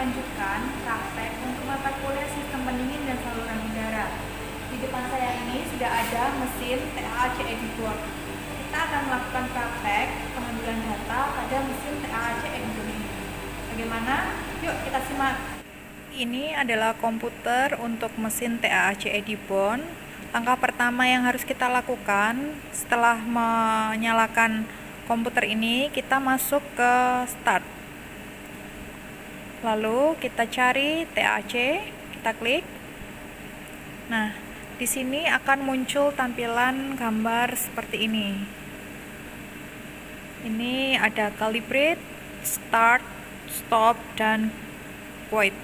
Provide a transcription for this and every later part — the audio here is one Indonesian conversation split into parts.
melanjutkan praktek untuk mata kuliah sistem pendingin dan saluran udara. Di depan saya ini sudah ada mesin TAAC Editor. Kita akan melakukan praktek pengambilan data pada mesin TAAC Editor ini. Bagaimana? Yuk kita simak. Ini adalah komputer untuk mesin TAAC Edibon. Langkah pertama yang harus kita lakukan setelah menyalakan komputer ini, kita masuk ke Start. Lalu kita cari TAAC, kita klik. Nah, di sini akan muncul tampilan gambar seperti ini. Ini ada calibrate, start, stop, dan void.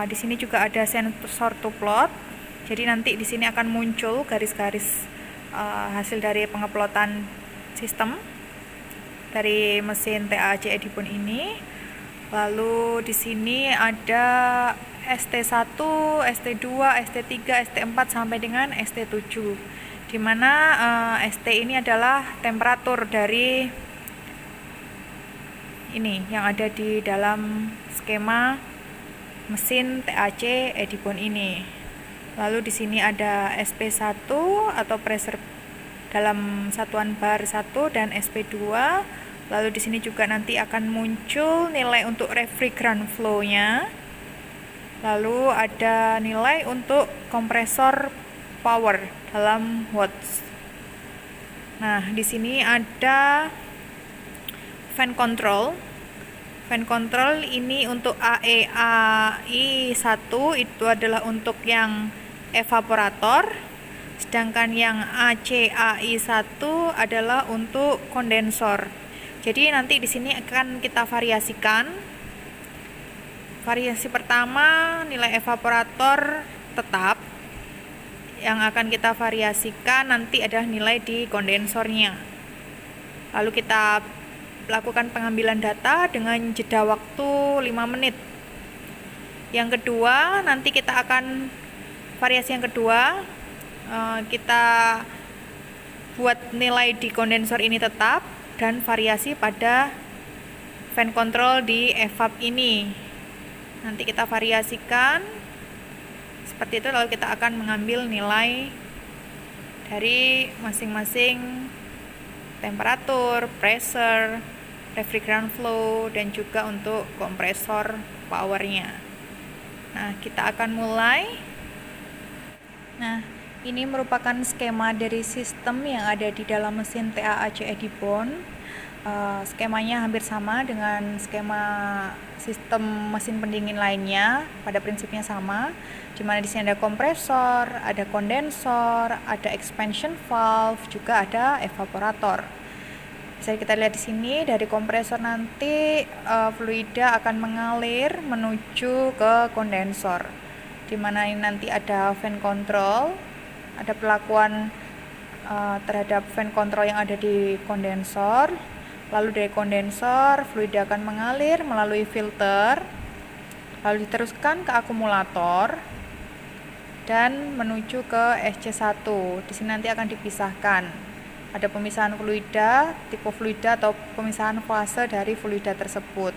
Di sini juga ada sensor to plot. Jadi nanti di sini akan muncul garis-garis hasil dari pengeplotan sistem dari mesin TAAC Edibon ini. Lalu di sini ada ST1, ST2, ST3, ST4 sampai dengan ST7. Di mana ST ini adalah temperatur dari ini yang ada di dalam skema mesin TAAC Edibon ini. Lalu di sini ada SP1 atau pressure dalam satuan bar 1 dan SP2. Lalu di sini juga nanti akan muncul nilai untuk refrigerant flow-nya. Lalu ada nilai untuk kompresor power dalam watts. Nah, di sini ada fan control. Fan control ini untuk AEAI1 itu adalah untuk yang evaporator, sedangkan yang ACAI1 adalah untuk kondensor. Jadi nanti di sini akan kita variasikan. Variasi pertama nilai evaporator tetap. Yang akan kita variasikan nanti adalah nilai di kondensornya. Lalu kita lakukan pengambilan data dengan jeda waktu 5 menit. Yang kedua, nanti kita akan variasi yang kedua, kita buat nilai di kondensor ini tetap dan variasi pada fan control di evap ini. Nanti kita variasikan seperti itu, lalu kita akan mengambil nilai dari masing-masing temperatur, pressure, refrigerant flow, dan juga untuk kompresor powernya. Nah, kita akan mulai. Nah, ini merupakan skema dari sistem yang ada di dalam mesin TAAC Edibon. Skemanya hampir sama dengan skema sistem mesin pendingin lainnya, pada prinsipnya sama. Di mana di sini ada kompresor, ada kondensor, ada expansion valve, juga ada evaporator. Bisa kita lihat di sini dari kompresor nanti fluida akan mengalir menuju ke kondensor. Di mana ini nanti ada fan control, ada perlakuan terhadap fan control yang ada di kondensor. Lalu dari kondensor fluida akan mengalir melalui filter, lalu diteruskan ke akumulator dan menuju ke SC1. Di sini nanti akan dipisahkan. Ada pemisahan fluida, tipe fluida atau pemisahan fase dari fluida tersebut.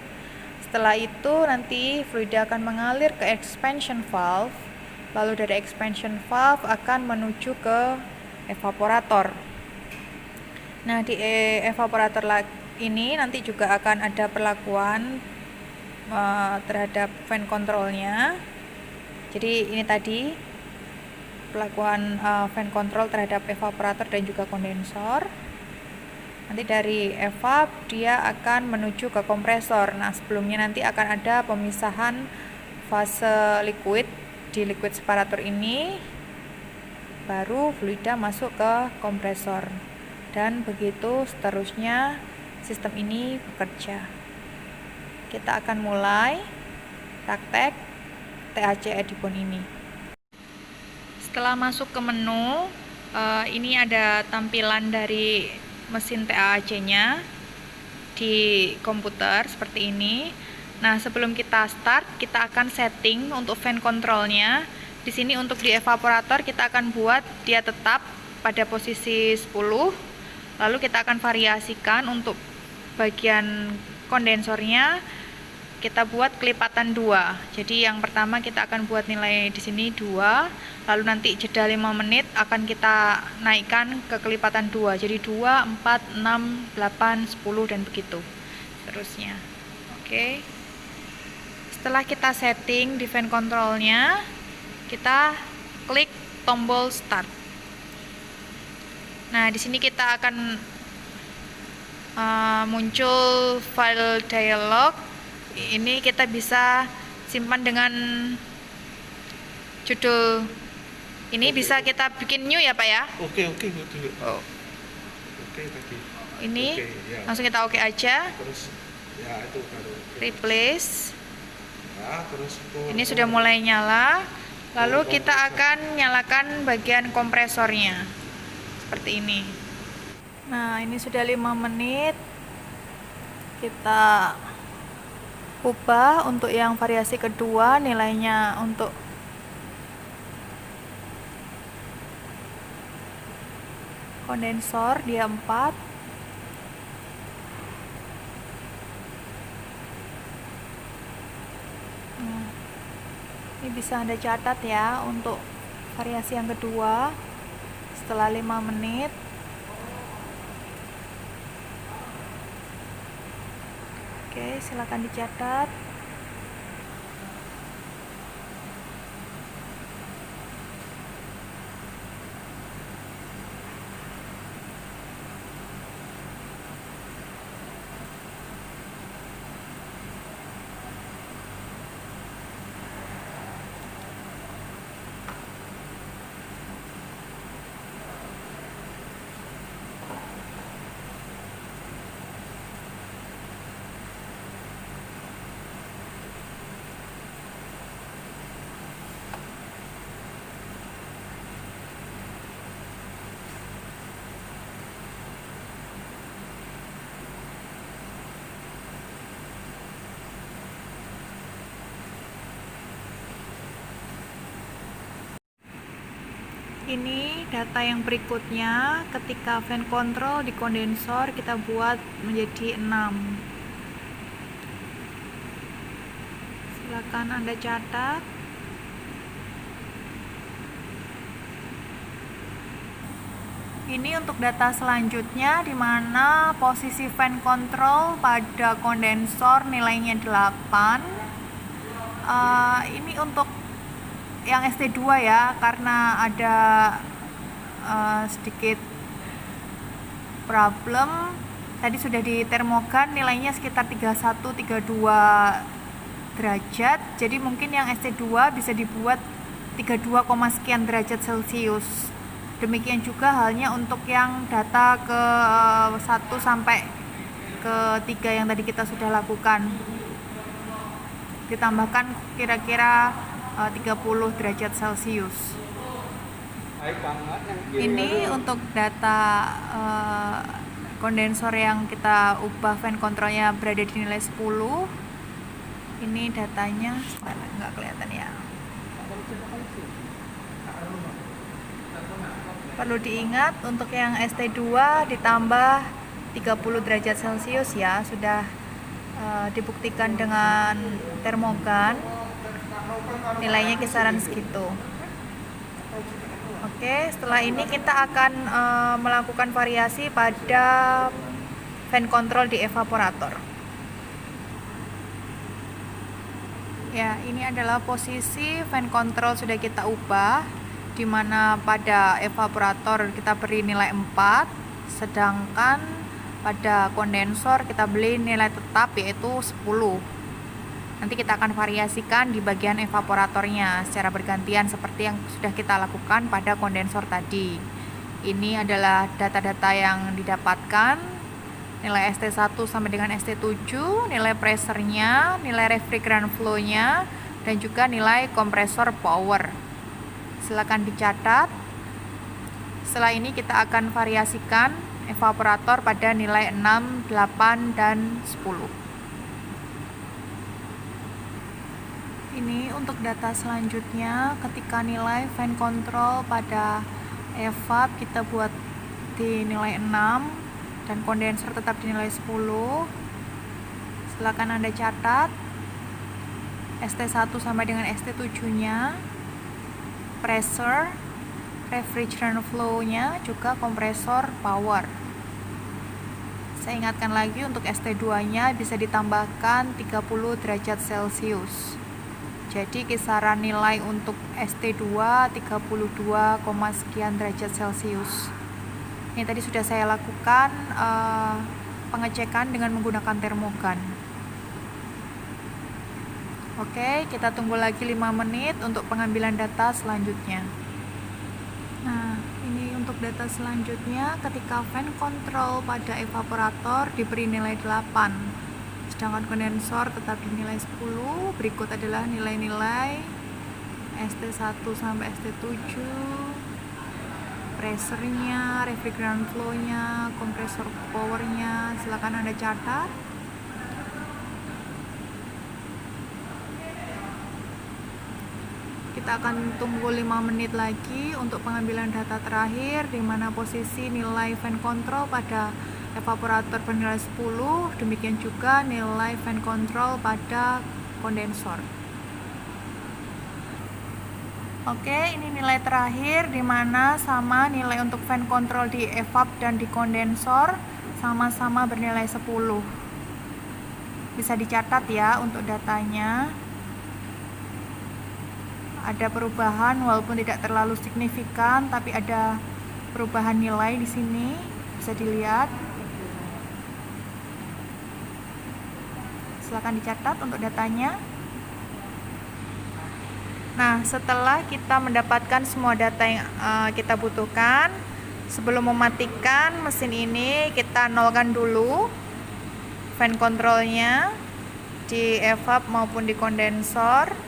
Setelah itu nanti fluida akan mengalir ke expansion valve, lalu dari expansion valve akan menuju ke evaporator. Nah, di evaporator ini nanti juga akan ada perlakuan terhadap fan controlnya. Jadi ini tadi perlakuan fan control terhadap evaporator dan juga kondensor. Nanti dari evap dia akan menuju ke kompresor. Nah, sebelumnya nanti akan ada pemisahan fase liquid di liquid separator ini, baru fluida masuk ke kompresor, dan begitu seterusnya sistem ini bekerja. Kita akan mulai praktek TAAC Edibon ini. Setelah masuk ke menu, ini ada tampilan dari mesin TAAC-nya di komputer seperti ini. Nah, sebelum kita start, kita akan setting untuk fan controlnya. Di sini untuk di evaporator kita akan buat dia tetap pada posisi 10. Lalu kita akan variasikan untuk bagian kondensornya. kita buat kelipatan 2. Jadi yang pertama kita akan buat nilai di sini 2, lalu nanti jeda 5 menit akan kita naikkan ke kelipatan 2. Jadi 2, 4, 6, 8, 10 dan begitu seterusnya. Oke. Setelah kita setting di fan controlnya, kita klik tombol start. Nah, di sini kita akan muncul file dialog. Ini kita bisa simpan dengan judul ini. Bisa kita bikin new ya Pak ya. Oke. Oke tadi. Ini ya. langsung kita oke aja. Terus ya itu baru Replace. Ya, terus ini sudah mulai nyala. Lalu kita akan nyalakan bagian kompresornya seperti ini. Nah, ini sudah 5 menit. Kita ubah untuk yang variasi kedua, nilainya untuk kondensor dia 4. Nah, ini bisa Anda catat ya untuk variasi yang kedua setelah 5 menit. Oke, silakan dicatat. Ini data yang berikutnya ketika fan control di kondensor kita buat menjadi 6. Silakan Anda catat. Ini untuk data selanjutnya di mana posisi fan control pada kondensor nilainya 8. Ini untuk yang ST2 ya, karena ada sedikit problem. Tadi sudah ditermogan nilainya sekitar 31-32 derajat. Jadi mungkin yang ST2 bisa dibuat 32, sekian derajat Celcius. Demikian juga halnya untuk yang data ke 1 sampai ke 3 yang tadi kita sudah lakukan. Ditambahkan kira-kira 30 derajat Celcius. Ini untuk data kondensor yang kita ubah fan controlnya berada di nilai 10. Ini datanya nggak kelihatan ya. Perlu diingat untuk yang ST2 ditambah 30 derajat Celcius ya, sudah dibuktikan dengan termogan. Nilainya kisaran segitu. Oke, setelah ini kita akan melakukan variasi pada fan control di evaporator. Ya, ini adalah posisi fan control sudah kita ubah, di mana pada evaporator kita beri nilai 4, sedangkan pada kondensor kita beri nilai tetap yaitu 10. Nanti kita akan variasikan di bagian evaporatornya secara bergantian seperti yang sudah kita lakukan pada kondensor tadi. Ini adalah data-data yang didapatkan, nilai ST1 sama dengan ST7, nilai pressernya, nilai refrigerant flow-nya, dan juga nilai kompresor power. Silakan dicatat. Setelah ini kita akan variasikan evaporator pada nilai 6, 8, dan 10. Ini untuk data selanjutnya ketika nilai fan control pada evap kita buat di nilai 6 dan kondensor tetap di nilai 10. Silakan Anda catat. ST1 sampai dengan ST7-nya, pressure, refrigerant flow-nya, juga kompresor power. Saya ingatkan lagi untuk ST2-nya bisa ditambahkan 30 derajat Celcius. Jadi kisaran nilai untuk ST2 32, sekian derajat Celcius. Ini tadi sudah saya lakukan pengecekan dengan menggunakan termogan. Oke, kita tunggu lagi 5 menit untuk pengambilan data selanjutnya. Nah, ini untuk data selanjutnya ketika fan control pada evaporator diberi nilai 8, sedangkan kondensor tetap dinilai 10. Berikut adalah nilai-nilai ST1 sampai ST7, pressure-nya, refrigerant flow-nya, kompresor power-nya. Silakan Anda catat. Kita akan tunggu 5 menit lagi untuk pengambilan data terakhir, di mana posisi nilai fan control pada evaporator bernilai 10, demikian juga nilai fan control pada kondensor. Oke, ini nilai terakhir, di mana sama nilai untuk fan control di evap dan di kondensor sama-sama bernilai 10. Bisa dicatat ya untuk datanya. Ada perubahan walaupun tidak terlalu signifikan, tapi ada perubahan nilai di sini, bisa dilihat. Silakan dicatat untuk datanya. Nah, setelah kita mendapatkan semua data yang kita butuhkan, sebelum mematikan mesin ini, kita nolkan dulu fan controlnya di evap maupun di kondensor.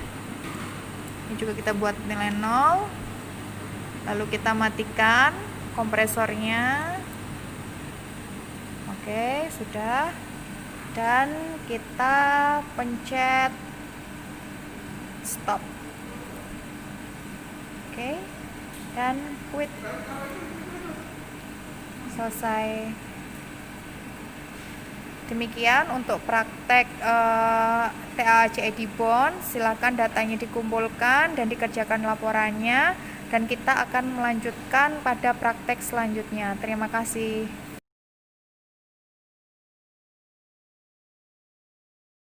Ini juga kita buat nilai 0. Lalu kita matikan kompresornya. Oke, sudah. Dan kita pencet stop. Oke. Dan quit. Selesai. Demikian untuk praktek TACED bond. Silakan datanya dikumpulkan dan dikerjakan laporannya, dan kita akan melanjutkan pada praktek selanjutnya. Terima kasih.